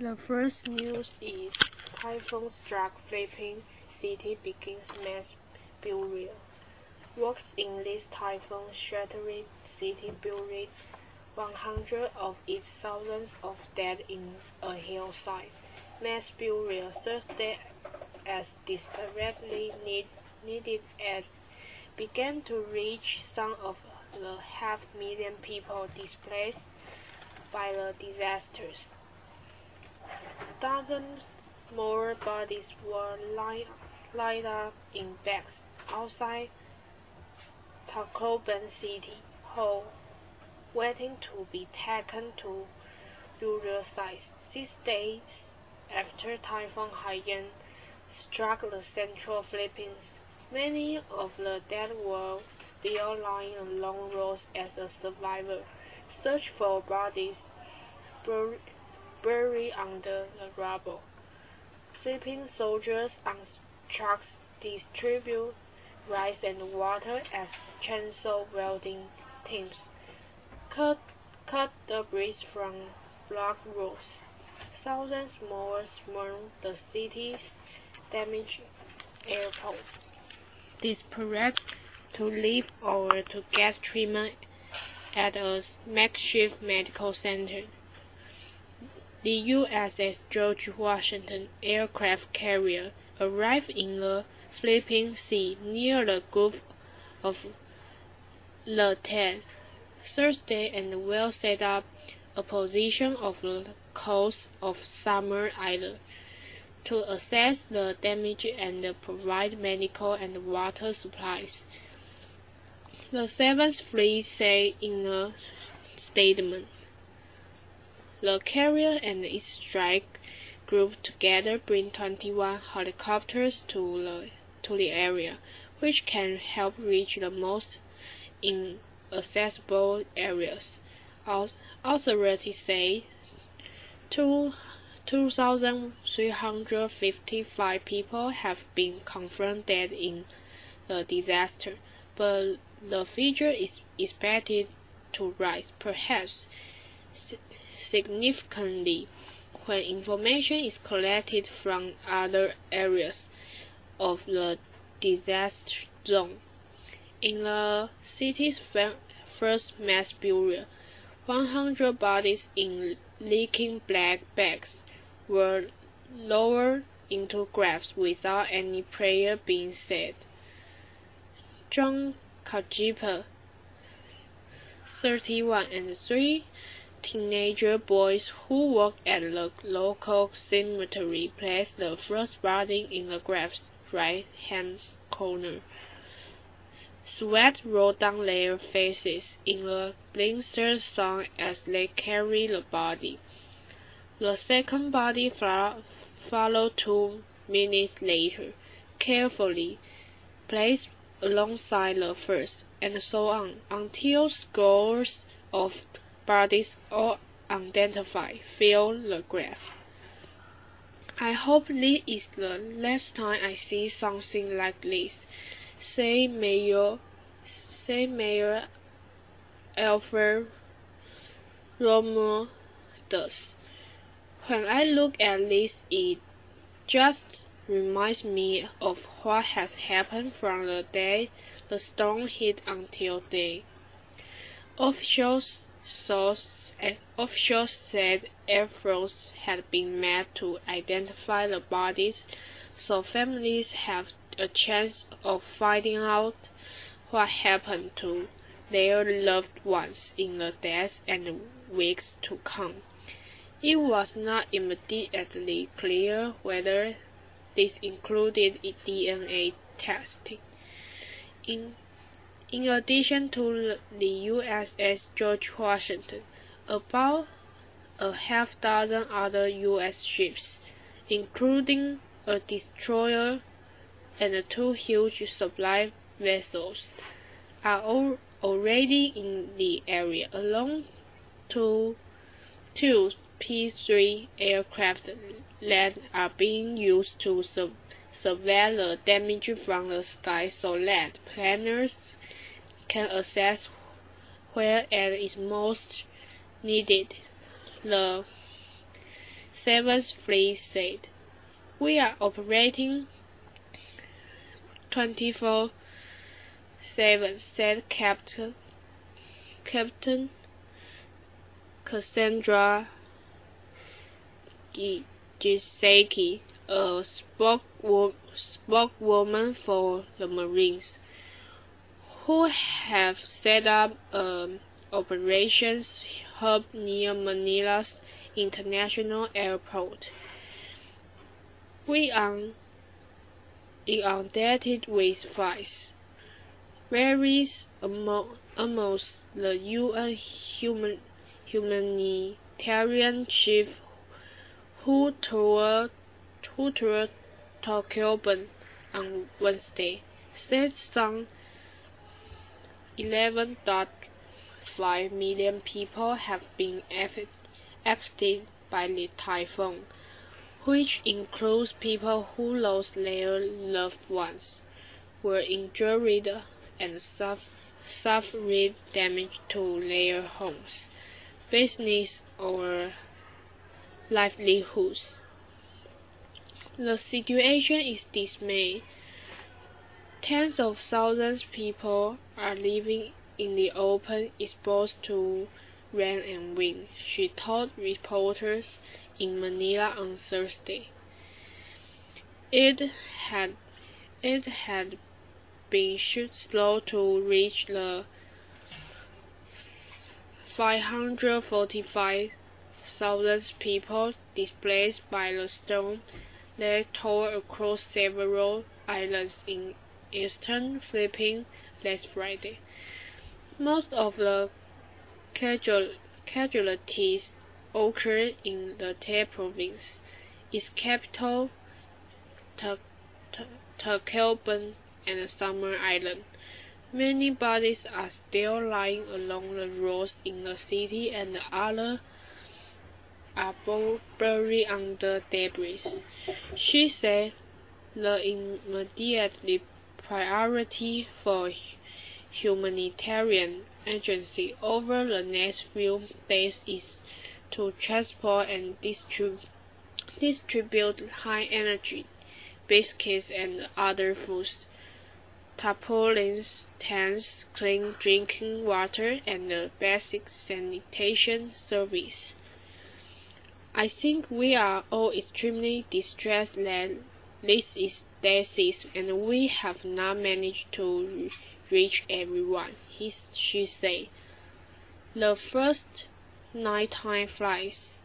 The first news is typhoon struck Philippine city begins mass burial. Works in this typhoon shattered city buried 100 of its thousands of dead in a hillside. Mass burial Thursday as desperately needed aid began to reach some of the half-million people displaced by the disasters. Dozens more bodies were lined up in bags outside Tacloban City Hall, waiting to be taken to burial sites. 6 days after Typhoon Haiyan struck the central Philippines, many of the dead were still lying along roads as a survivor. Search for bodies buried under the rubble. Philippine soldiers on trucks distribute rice and water as chainsaw welding teams cut debris from blocked roads. Thousands more swarmed the city's damaged airport, desperate to leave or to get treatment at a makeshift medical center. The USS George Washington aircraft carrier arrived in the Philippine Sea near the Gulf of Leyte Thursday and will set up a position off the coast of Summer Island to assess the damage and provide medical and water supplies. The 7th Fleet said in a statement. The carrier and its strike group together bring 21 helicopters to the area, which can help reach the most inaccessible areas. Authorities say 2,355 people have been confirmed dead in the disaster, but the figure is expected to rise, perhaps significantly, when information is collected from other areas of the disaster zone. In the city's first mass burial, 100 bodies in leaking black bags were lowered into graves without any prayer being said. John Kajipa, 31, and 3 teenager boys who worked at the local cemetery placed the first body in the grave's right-hand corner. Sweat rolled down their faces in the blistered sun as they carried the body. The second body followed 2 minutes later, carefully placed alongside the first, and so on, until scores of bodies, all unidentified, filled the grave. I hope this is the last time I see something like this, said Mayor Alfred Romualdez. When I look at this, it just reminds me of what has happened from the day the storm hit until today. Officials said efforts had been made to identify the bodies, so families have a chance of finding out what happened to their loved ones in the days and weeks to come. It was not immediately clear whether this included DNA testing. In addition to the USS George Washington, about a half-dozen other U.S. ships, including a destroyer and 2 huge supply vessels, are already in the area, along to 2 P-3 aircraft that are being used to survey the damage from the sky so that planners can assess where aid is most needed. The 7th Fleet said, "We are operating 24/7, said Captain Cassandra Giseki, a spokeswoman for the Marines, who have set up an operations hub near Manila's international airport. "We are inundated with flights," varies amongst the UN humanitarian chief who toured Tacloban on Wednesday, said some 11.5 million people have been affected by the typhoon, which includes people who lost their loved ones, were injured, and suffered damage to their homes, business, or livelihoods. The situation is dismaying. Tens of thousands of people are living in the open, exposed to rain and wind, she told reporters in Manila on Thursday. It had been slow to reach the 545,000 people displaced by the storm that tore across several islands in eastern Philippines last Friday. Most of the casualties occurred in the Te province, its capital, Tacloban, and Summer Island. Many bodies are still lying along the roads in the city, and others are buried under debris. She said the immediate priority for humanitarian agency over the next few days is to transport and distribute high-energy biscuits and other foods, tarpaulins, tents, clean drinking water, and a basic sanitation service. "I think we are all extremely distressed that this is day 6 and we have not managed to reach everyone," she said. The first nighttime flights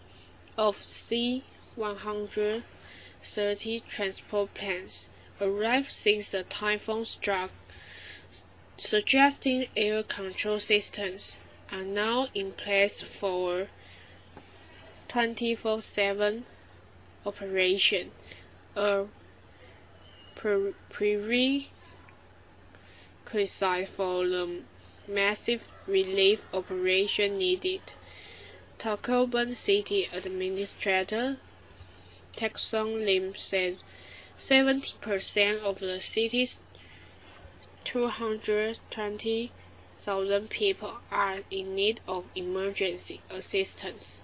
of C-130 transport planes arrived since the typhoon struck, suggesting air control systems are now in place for 24/7 operation, a prerequisite for the massive relief operation needed. Tacloban City Administrator Texon Lim said 70% of the city's 220,000 people are in need of emergency assistance,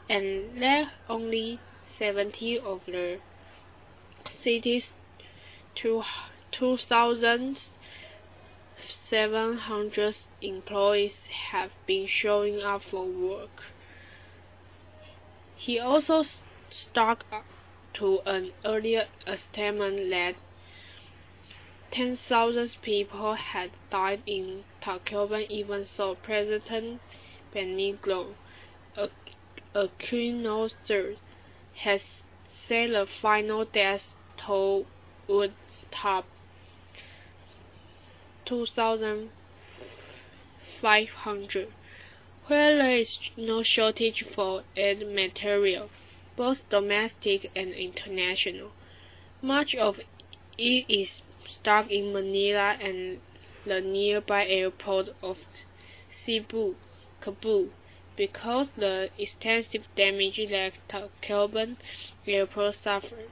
and that only 70 of the city's 2,700 employees have been showing up for work. He also stuck to an earlier statement that 10,000 people had died in Tacloban, even so President Benigno Aquino III has said the final death toll would top 2,500. Where there is no shortage for aid material, both domestic and international. Much of it is stuck in Manila and the nearby airport of Cebu, because the extensive damage that Tacloban airport suffered.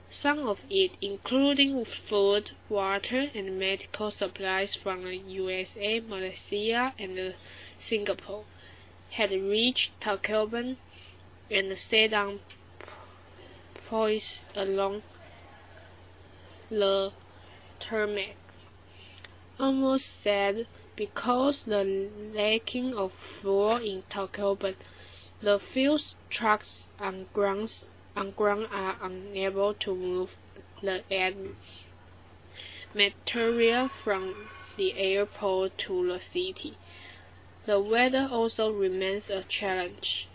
Some of it, including food, water, and medical supplies from the USA, Malaysia, and Singapore, had reached Tacloban and sat on poised along the tarmac. Almost said because the lacking of fuel in Tacloban, the few trucks on ground are unable to move the material from the airport to the city. The weather also remains a challenge,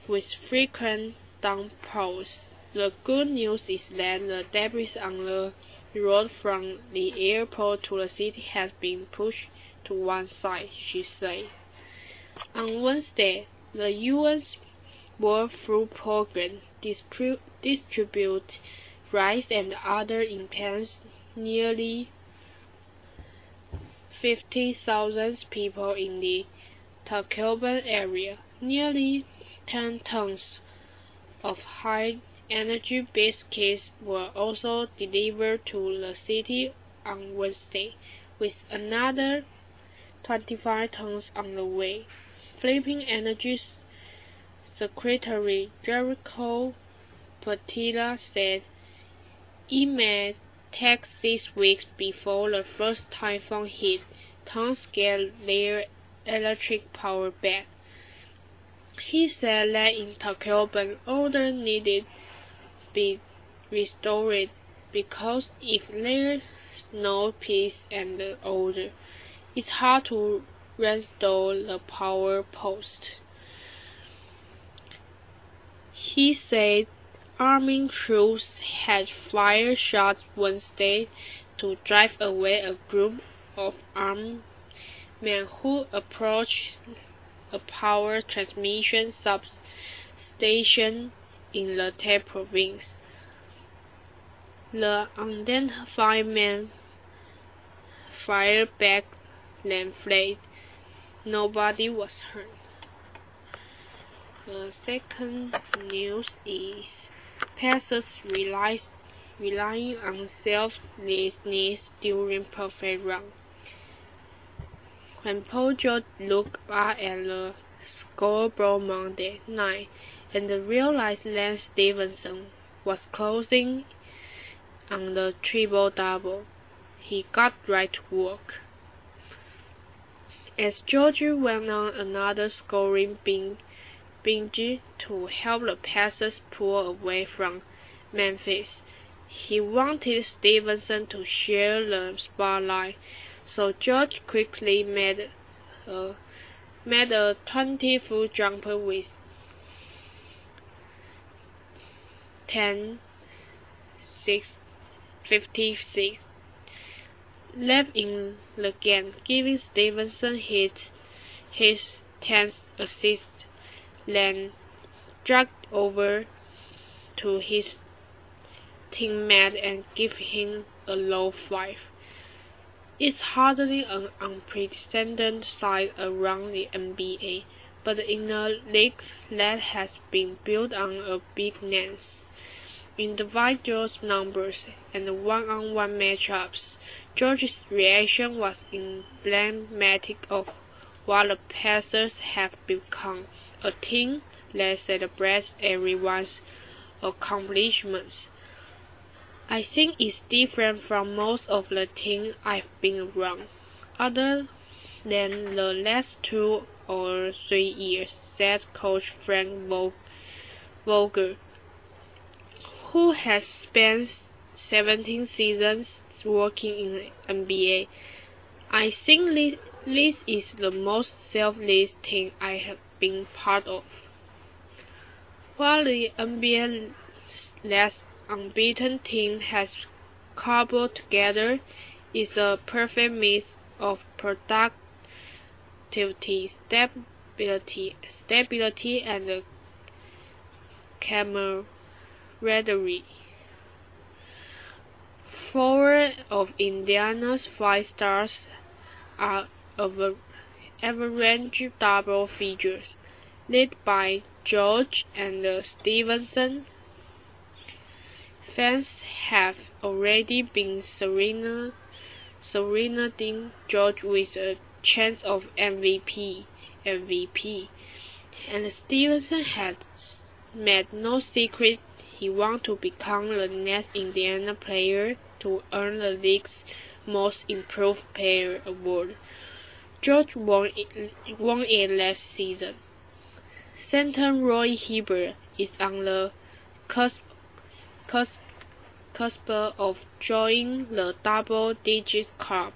with frequent downpours. The good news is that the debris on the road from the airport to the city has been pushed to one side, she said. On Wednesday, the UN's World Food Programme distributed rice and other impacts nearly 50,000 people in the Tacloban area. Nearly 10 tons of high-energy biscuits were also delivered to the city on Wednesday, with another 25 tons on the way. Philippine Energy Secretary Jericho Patilla said it may take 6 weeks before the first typhoon hit towns get their electric power back. He said that in Tacloban, order needed be restored because if there's no peace and order, it's hard to restore the power post. He said army troops had fired shots Wednesday to drive away a group of armed men who approached a power transmission substation in the Tet province. The unidentified men fired back then fled. Nobody was hurt. The second news is passers relying on selflessness during perfect run. When Paul George looked up at the scoreboard Monday night and realized that Stevenson was closing on the triple-double, he got right to work. As Georgia went on another scoring binge to help the Pacers pull away from Memphis, he wanted Stevenson to share the spotlight, so George quickly made a 20-foot jumper with 10.56 left in the game, giving Stevenson his 10th assist, then dragged over to his teammate and gave him a low 5. It's hardly an unprecedented sight around the NBA, but in a league that has been built on a big names, individual numbers, and one-on-one matchups, George's reaction was emblematic of what the Pacers have become, a team that celebrates everyone's accomplishments. I think it's different from most of the teams I've been around, other than the last 2 or 3 years, said coach Frank Vogel, who has spent 17 seasons working in the NBA. I think this is the most selfless team I have been part of. While the NBA's last unbeaten team has cobbled together is a perfect mix of productivity, stability, and camaraderie. 4 of Indiana's 5 stars are average double figures, led by George and Stevenson. Fans have already been serenading George with a chance of MVP, and Stevenson has made no secret he wants to become the next Indiana player to earn the league's Most Improved Player award. George won it last season. Center Roy Hibbert is on the cusp of joining the double-digit club,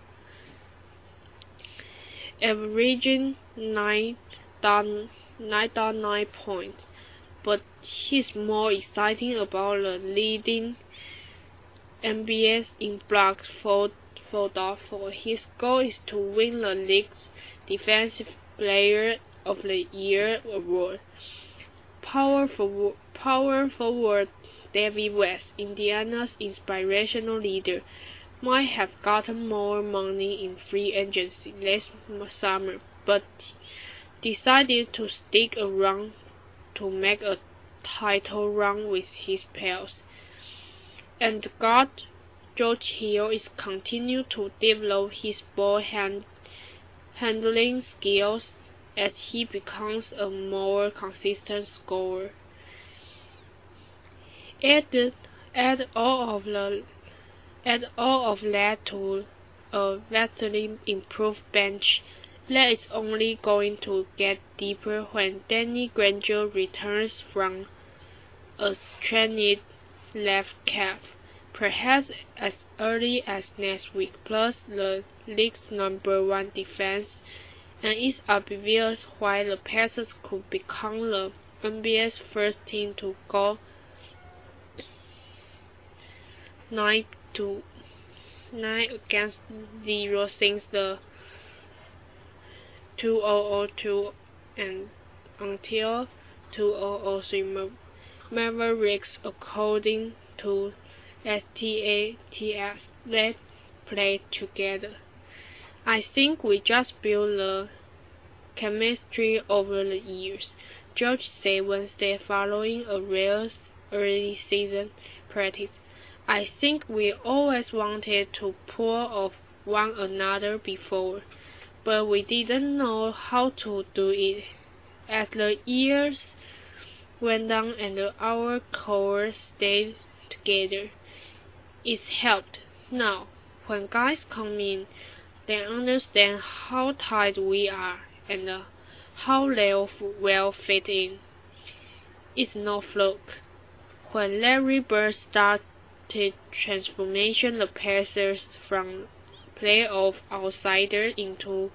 averaging 9.9 points, but he's more exciting about the leading NBA in blocks for his goal is to win the league's Defensive Player of the Year award. Power forward David West, Indiana's inspirational leader, might have gotten more money in free agency last summer, but decided to stick around to make a title run with his pals. And guard George Hill is continuing to develop his ball handling skills as he becomes a more consistent scorer. Add all of that to a vastly improved bench that is only going to get deeper when Danny Granger returns from a strained left calf, perhaps as early as next week. Plus, the league's #1 defense, and it's obvious why the Pacers could become the NBA's first team to go 9-9 against 0 since the 2002 and until 2003 Mavericks, according to STATS that played together. I think we just built the chemistry over the years, George said Wednesday following a rare early season practice. I think we always wanted to pull off one another before, but we didn't know how to do it. As the years went on and our core stayed together, it's helped. Now, when guys come in, they understand how tight we are and how they'll well fit in. It's no fluke. When Larry Bird started transformation the Pacers from playoff outsider into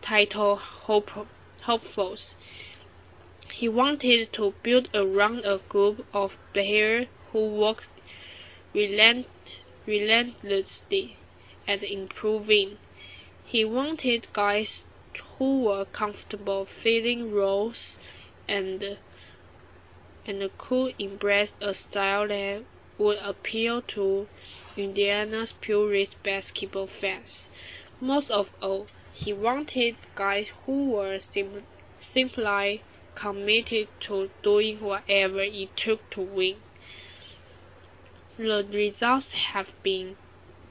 title hopefuls, he wanted to build around a group of players who worked relentlessly at improving. He wanted guys who were comfortable filling roles and could embrace a style that would appeal to Indiana's purist basketball fans. Most of all, he wanted guys who were simply committed to doing whatever it took to win. The results have been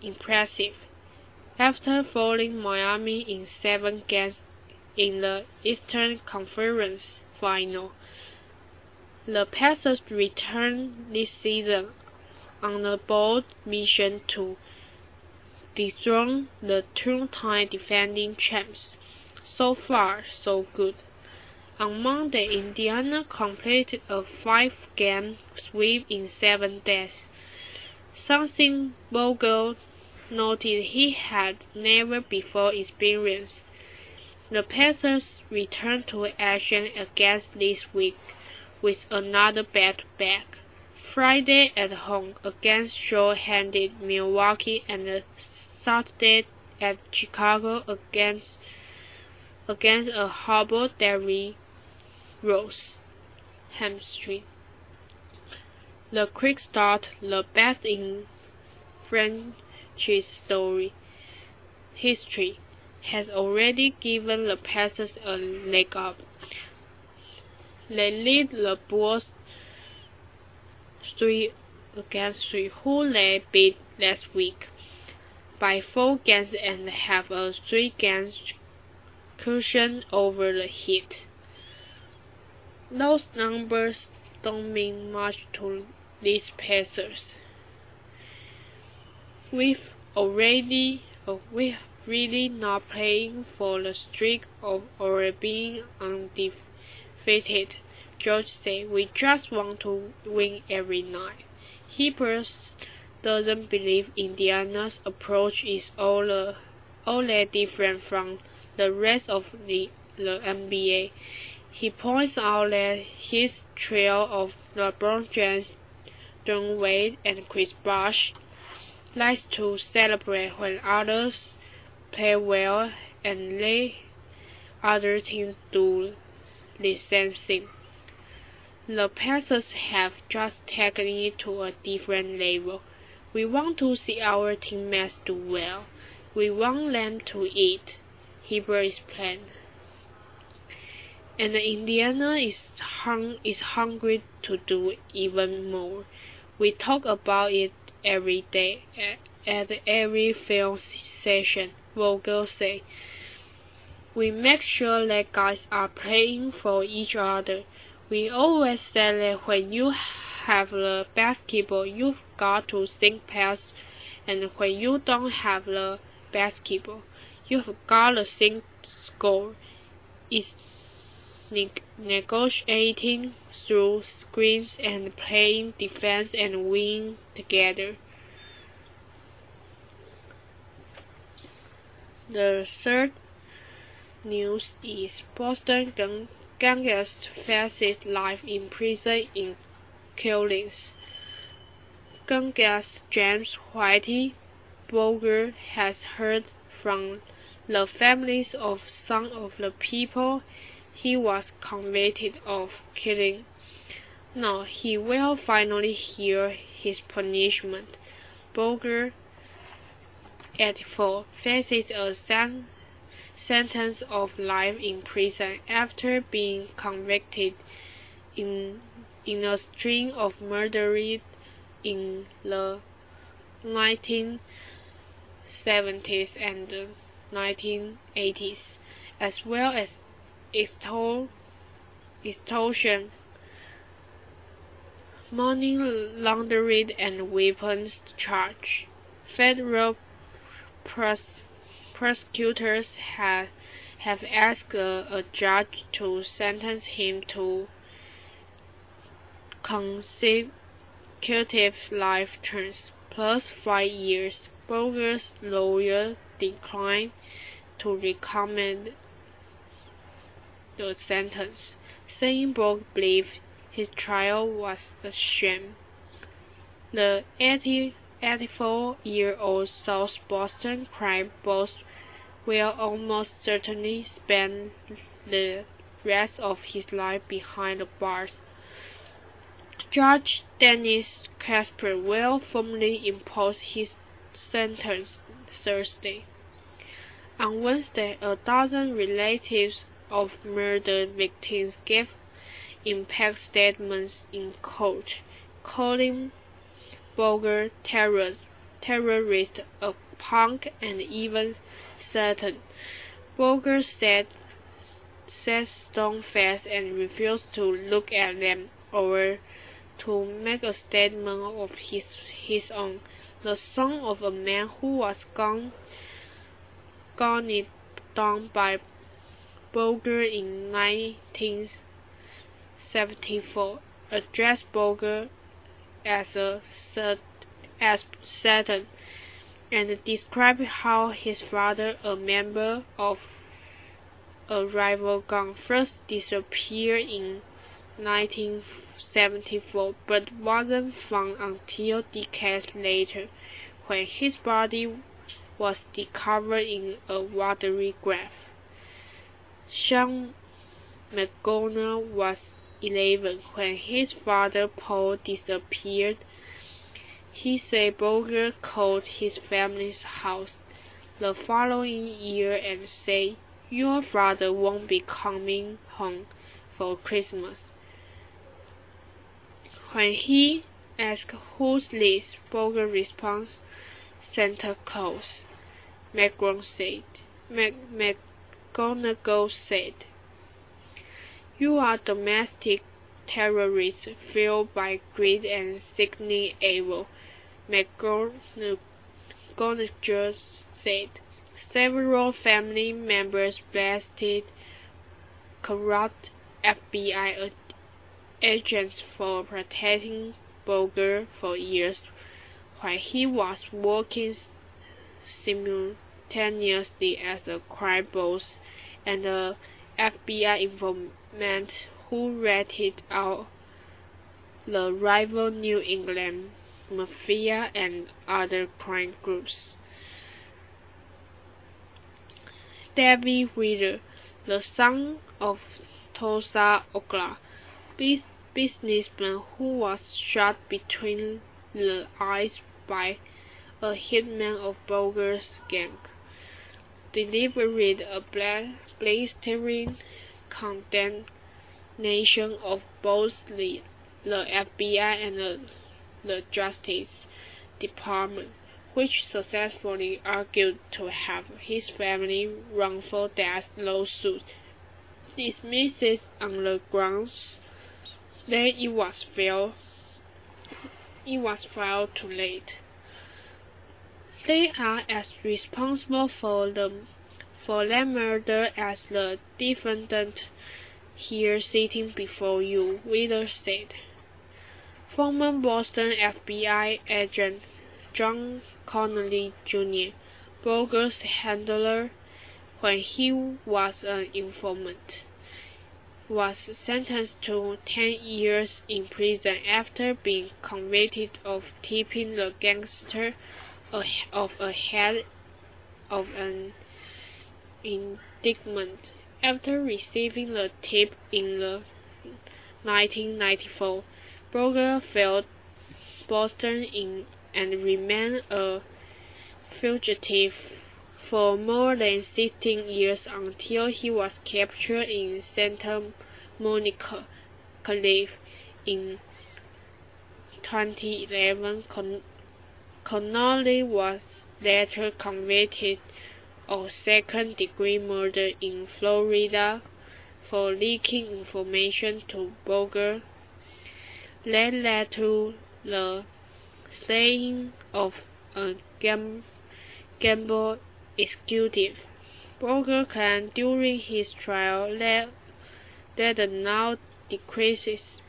impressive. After falling Miami in 7 games in the Eastern Conference Final, the Pacers returned this season on a bold mission to dethrone the two-time defending champs. So far, so good. On Monday, Indiana completed a 5-game sweep in 7 days, something Vogel noted he had never before experienced. The Pacers returned to action again this week with another back-to-back. Friday at home against short-handed Milwaukee and Saturday at Chicago against a hobbled Derrick Rose hamstring. The quick start, the best in franchise history, has already given the Pacers a leg up. They lead the Bulls 3-3, who they beat last week, by 4 games and have a 3-game cushion over the Heat. Those numbers don't mean much to these passers. We've really not playing for the streak of our being undefeated, George said. We just want to win every night. He doesn't believe Indiana's approach is all that different from the rest of the NBA. He points out that his trio of LeBron James, Dwayne Wade, and Chris Bosh likes to celebrate when others play well and let other teams do the same thing. The Pacers have just taken it to a different level. We want to see our teammates do well. We want them to eat, Heber explained. And Indiana is hungry to do even more. We talk about it every day at every film session, Vogel said. We make sure that guys are playing for each other. We always say that when you have the basketball, you've got to think pass, and when you don't have the basketball, you've got to think score. It's negotiating through screens and playing defense and winning together. The third news is Boston gangsters faces life in prison in killings. Gangster James Whitey Boger has heard from the families of some of the people he was convicted of killing. Now he will finally hear his punishment. Boger, 84, faces a sentence of life in prison after being convicted in a string of murders in the 1970s and 1980s, as well as extortion, money laundering, and weapons charge. Federal prosecutors have asked a judge to sentence him to consecutive life terms, plus 5 years. Boger's lawyer declined to recommend the sentence, saying Boger believed his trial was a sham. The 84-year-old South Boston crime boss will almost certainly spend the rest of his life behind the bars. Judge Dennis Casper will formally impose his sentence Thursday. On Wednesday, a dozen relatives of murder victims gave impact statements in court, calling Boger terrorist, a punk, and even Satan. Boger sat stone-faced and refused to look at them or to make a statement of his own. The son of a man who was gunned down by Boger in 1974, addressed Boger as Satan, and described how his father, a member of a rival gang, first disappeared in 1974 but wasn't found until decades later, when his body was discovered in a watery grave. Sean McGonagall was 11 when his father Paul disappeared. He said Boger called his family's house the following year and said, "Your father won't be coming home for Christmas." When he asked who's this, Boger responds, "Santa Claus," McGonagall said. "You are domestic terrorists fueled by greed and sickening evil, McGonagall said. Several family members blasted corrupt FBI agents for protecting Boger for years, while he was working simultaneously as a crime boss and a FBI informant who ratted out the rival New England Mafia and other crime groups. David Wheeler, the son of Tulsa, Oklahoma, businessman who was shot between the eyes by a hitman of Boger's gang, delivered a blistering condemnation of both the FBI and the Justice Department, which successfully argued to have his family wrongful death lawsuit dismissed on the grounds that it was filed too late. They are as responsible for that murder as the defendant here sitting before you, Wheeler said. Former Boston FBI agent John Connolly Jr., Boger's handler when he was an informant, was sentenced to 10 years in prison after being convicted of tipping the gangster ahead of an indictment. After receiving the tip in 1994, Boger fled Boston and remained a fugitive for more than 16 years until he was captured in Santa Monica, California in 2011. Connolly was later convicted of second-degree murder in Florida for leaking information to Boger that led to the slaying of a gamble executive. Boger claimed during his trial that the now decreased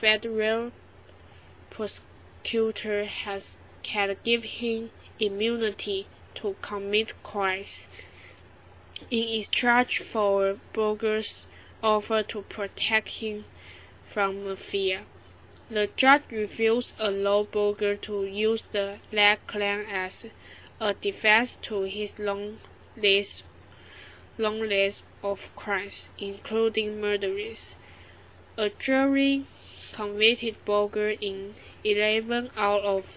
federal prosecutor had given him immunity to commit crimes in exchange for Boger's offer to protect him from mafia. The judge refused to allow Boger to use the that claim as a defense to his long list of crimes, including murders. A jury convicted Boger in 11 out of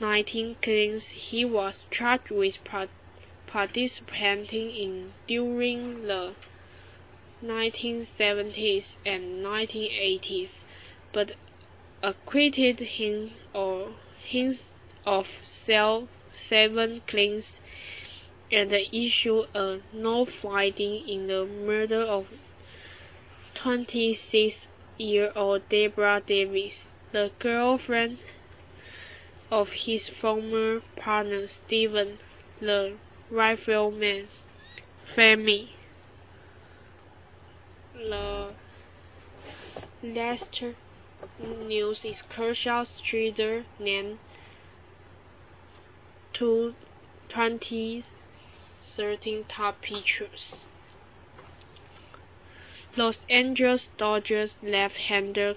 19 killings he was charged with participating in during the 1970s and 1980s, but acquitted him of 7 claims and issued a no finding in the murder of 26-year-old Deborah Davis, the girlfriend of his former partner Stephen, the rifleman. Family. The Leicester News is Kershaw's Streeter named 2013 top pictures. Los Angeles Dodgers left-hander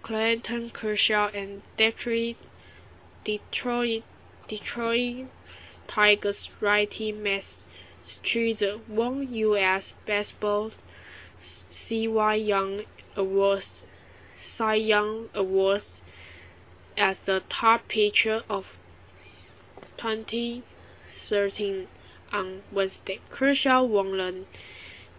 Clayton Kershaw and Detroit Tigers righty Max Scherzer won U.S. Baseball Cy Young Awards as the top pitcher of 2013 on Wednesday. Kershaw won the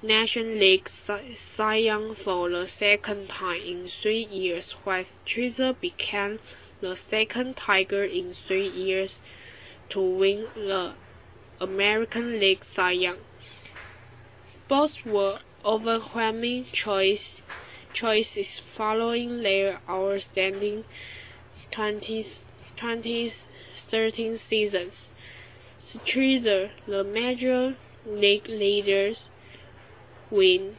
National League Cy Young for the second time in 3 years, while Scherzer became the second Tiger in 3 years to win the American League Cy Young. Both were overwhelming choice choices following their outstanding 2013 seasons. Scherzer, the major league leaders, with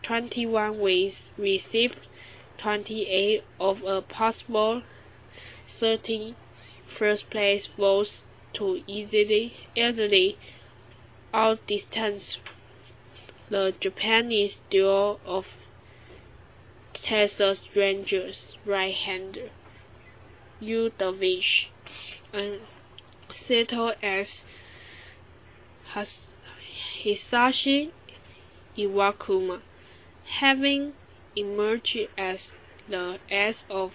21 wins, received 28 of a possible 30 first-place votes to easily outdistance the Japanese duo of Texas Rangers right-hander Yu Darvish and Seattle as Hisashi Iwakuma, having emerged as the ace of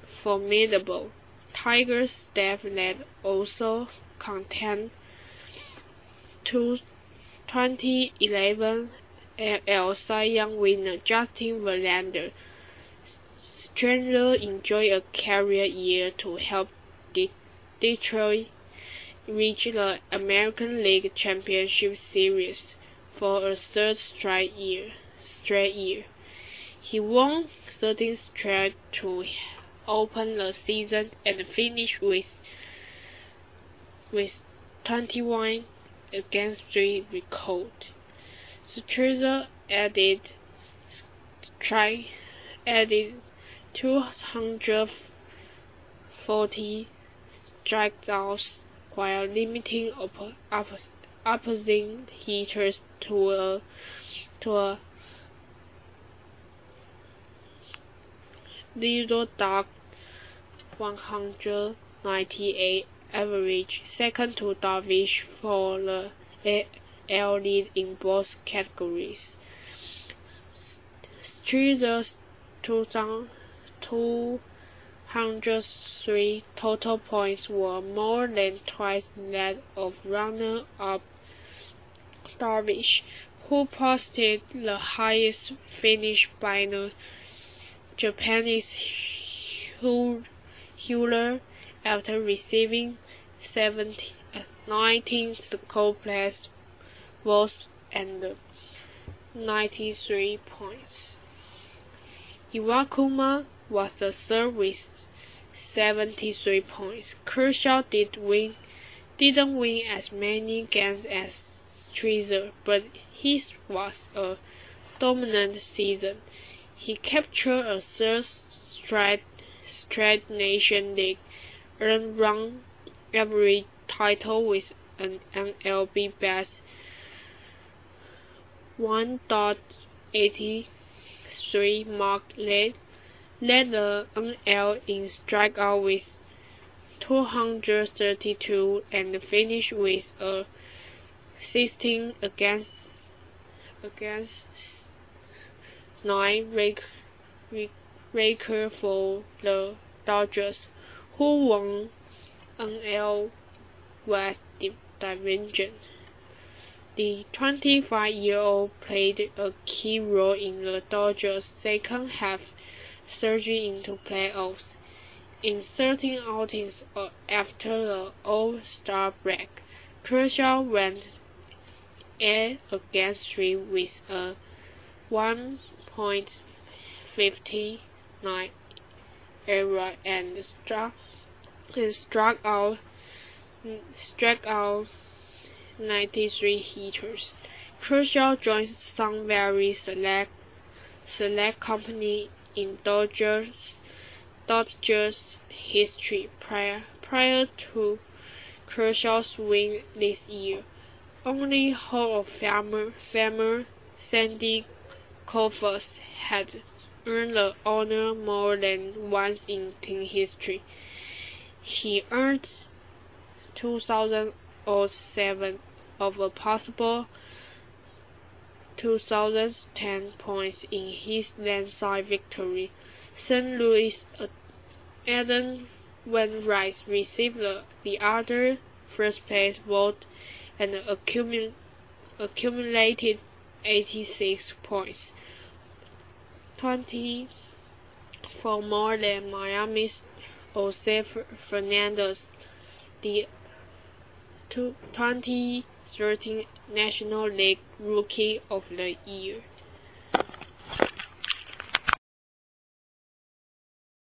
formidable Tigers staff that also contained 2011 AL Cy Young winner Justin Verlander. Scherzer enjoyed a career year to help Detroit reach the American League Championship Series for a third straight year. He won 13 straight to open the season and finished with 21 against 3 record. Scherzer added 240 strikeouts while limiting opposing hitters to a .198 average, second to Darvish for the AL lead in both categories. Scherzer's 203 total points were more than twice that of runner-up Darvish, who posted the highest finish by the Japanese hurler after receiving 19 score-place votes and 93 points. Iwakuma was the third with 73 points. Kershaw didn't win as many games as Scherzer, but his was a dominant season. He captured a third straight Nation League earned run average title with an MLB best 1.83 mark, led the NL in strikeout with 232 and finished with a 16 against 9 record for the Dodgers, who won NL West Division. The 25-year-old played a key role in the Dodgers' second half surge into playoffs. In 13 outings after the All-Star break, Kershaw went 8 against 3 with a 1.59 ERA and struck out 93 hitters. Kershaw joined some very select company in Dodgers history. Prior to Kershaw's win this year, only Hall of Famer Sandy Koufax had earned the honor more than once in team history. He earned 2,007 of a possible 2,010 points in his landslide victory. St. Louis' Adam Wainwright received the other first-place vote and accumulated 86 points, 20 for more than Miami's Jose Fernandez, the 2013 National League Rookie of the Year.